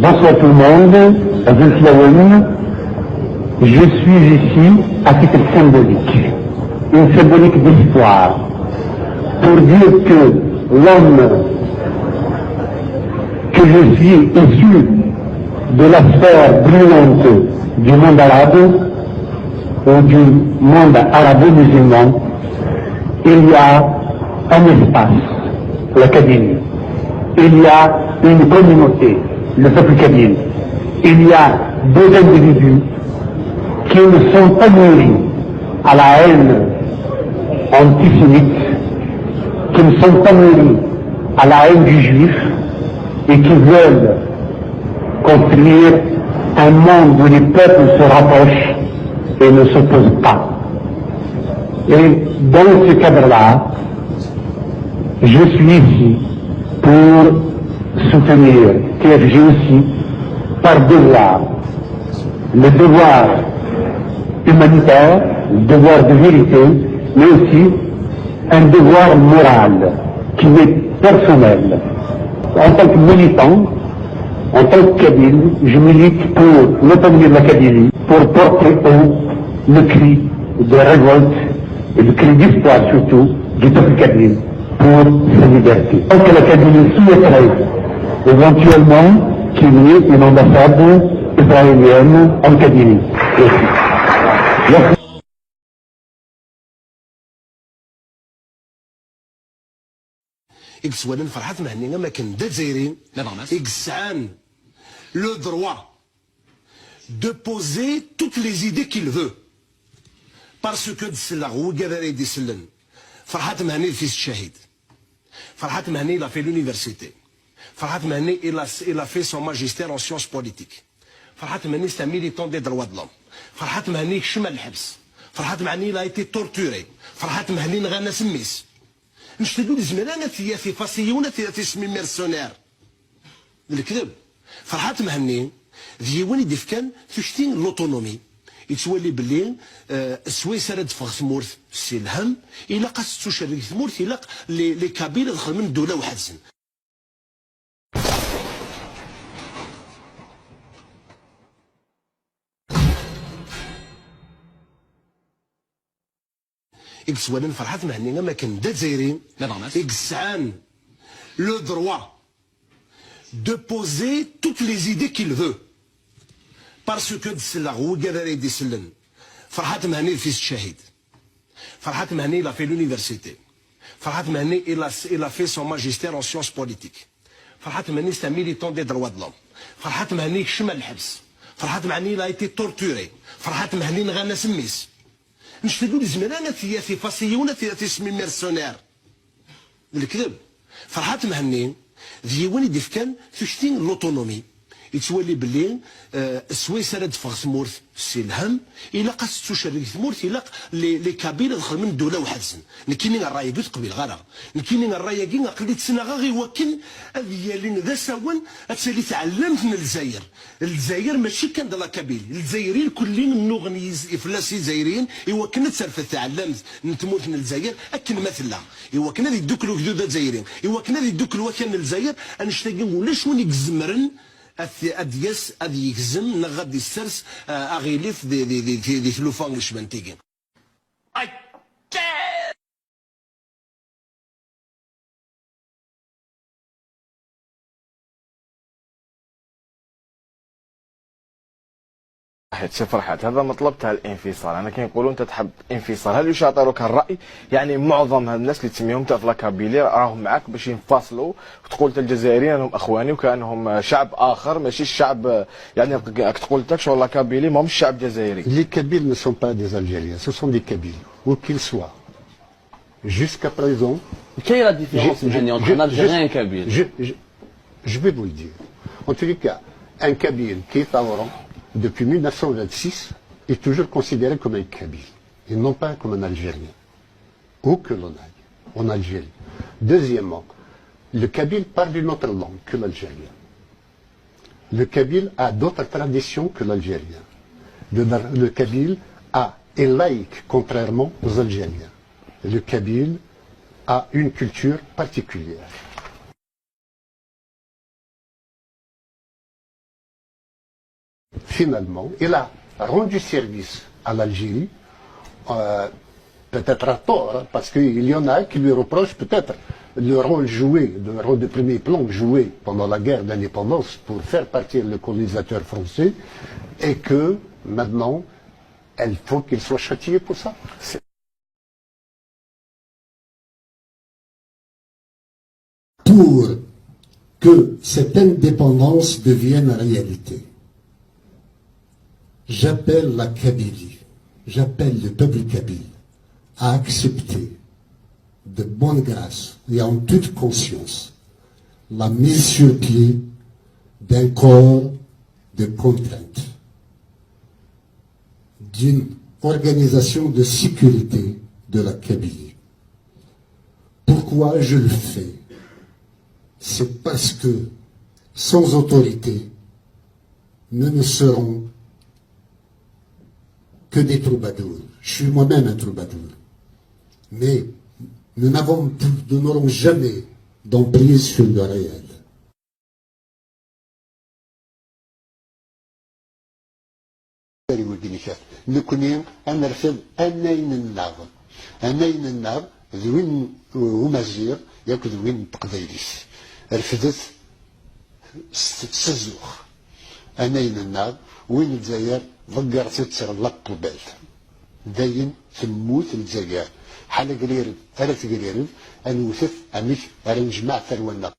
Bonsoir tout le monde, je suis ici à titre symbolique, une symbolique d'histoire, pour dire que l'homme que je suis issu de la sphère brillante du monde arabe ou du monde arabo-musulman, il y a un espace, la Kabylie. Il y a une communauté, le peuple kabyle. Il y a deux individus qui ne sont pas nourris à la haine antisémite, qui ne sont pas nourris à la haine du juif et qui veulent construire un monde où les peuples se rapprochent et ne s'opposent pas. Et dans ce cadre-là, je suis ici pour soutenir TFG aussi par devoir, le devoir humanitaire, le devoir de vérité, mais aussi un devoir moral qui est personnel. En tant que militant, en tant que Kabyle, je milite pour l'autonomie de la Kabylie, pour porter haut le cri de révolte et le cri d'espoir surtout du peuple kabyle pour sa liberté. Donc la Kabylie souhaiterait éventuellement qu'il y ait une ambassade israélienne en Kabylie. Merci. إكسوالن فرحات مهنية ما كان دزايرين إكسعان le droit de poser toutes les idées qu'il veut parce que دسلغ وقادر يدسلن فرحات مهني في الشهيد فرحات مهني il a fait l'université فرحات مهني il a fait son magistère en sciences politiques فرحات مهني c'est un militant des droits de l'homme فرحات مهني شمل الحبس فرحات مهني il a été torturé فرحات مهني نغانا سميس مش تقول زملانا في فاسيونا في سمي ميرسونير الكذب فرحات مهني ديواني ديفكان تشتين لوتونومي يتولي بلي السويس راه تفغ ثمورث سي الهم الا قاس تشري ثمورث الا لي كابيل دخل من دوله وحدسن إكسوالن فرحات مهنية ما كان دزايرين إكسعان le droit de poser toutes les idées qu'il veut parce que دسلغ وقادر يدسلن فرحات مهني في الشهيد فرحات مهني il a fait l'université فرحات مهني il a fait son magistère en sciences politiques فرحات مهني c'est un militant des droits de l'homme فرحات مهني شمل الحبس فرحات مهني il a été torturé فرحات مهني نغانا سميس مش تقول زملانا في فاسيونا في سمي ميرسونير الكذب فرحات مهني ديواني ديفكان تشتين لوتونومي يتولي بلي السويس راه تفغ ثمورث سي الهم الا قاس تشري ثمورث الا لي كابيل دخل من دوله وحدسن نكيني الراي قلت قبيل غرا نكيني الراي كي قلت سنه غي وكن ديالين ذا ساون اتسالي تعلمت من الجزائر ماشي كان دلا كابيل الجزائريين كلين نغني افلاس الجزائريين ايوا كنا تسرف تعلمت نتموت من الجزائر اكن مثلا ايوا كنا دوك الوجدود الجزائريين ايوا كنا دوك الوكان الجزائر انشتاقي ولا شوني يجزمرن أديس أدي يكزم نغادي السرس أغيليف دي ثلوفان الشبنتيكين فرحات هذا مطلب تاع الانفصال انا كنقولوا انت تحب انفصال هل يشاطرك الراي يعني معظم هاد الناس اللي تسميهم تاع فلاكابيلي راهم معاك باش ينفصلوا وتقول الجزائريين انهم اخواني وكانهم شعب اخر ماشي الشعب يعني تقول لك شغل لاكابيلي ماهمش شعب جزائري. Les Kabyles ne sont pas des Algériens, ce sont des Kabyles, où qu'ils soient. Jusqu'à présent. Quelle est la différence entre un Algérien et un Kabyle? Je vais vous le dire. En tous les cas, un Kabyle qui est à Oran depuis 1926 est toujours considéré comme un Kabyle et non pas comme un Algérien. Où que l'on aille, en Algérie. Deuxièmement, le Kabyle parle une autre langue que l'Algérien. Le Kabyle a d'autres traditions que l'Algérien. Le Kabyle est laïque contrairement aux Algériens. Le Kabyle a une culture particulière. finalement, il a rendu service à l'Algérie, peut-être à tort, hein, parce qu'il y en a qui lui reprochent peut-être le rôle joué, le rôle de premier plan joué pendant la guerre d'indépendance pour faire partir le colonisateur français, et que maintenant, il faut qu'il soit châtié pour ça. Pour que cette indépendance devienne réalité, j'appelle la Kabylie, j'appelle le peuple kabyle à accepter de bonne grâce et en toute conscience la mise sur pied d'un corps de contrainte, d'une organisation de sécurité de la Kabylie. Pourquoi je le fais? C'est parce que sans autorité, nous ne serons que des troubadours. Je suis moi-même un troubadour. Mais nous n'aurons jamais d'emprise sur le réel. نكوني نرفض أنين النار أنين النار ذوين ومزير ياك ذوين تقديريس رفضت السزوخ أنين النار وين الجزائر ضقرت تغلق قبال داين تموت الجزائر حالة قليل ثلاث قليل أنوثف أميك أرنجمع ثرونا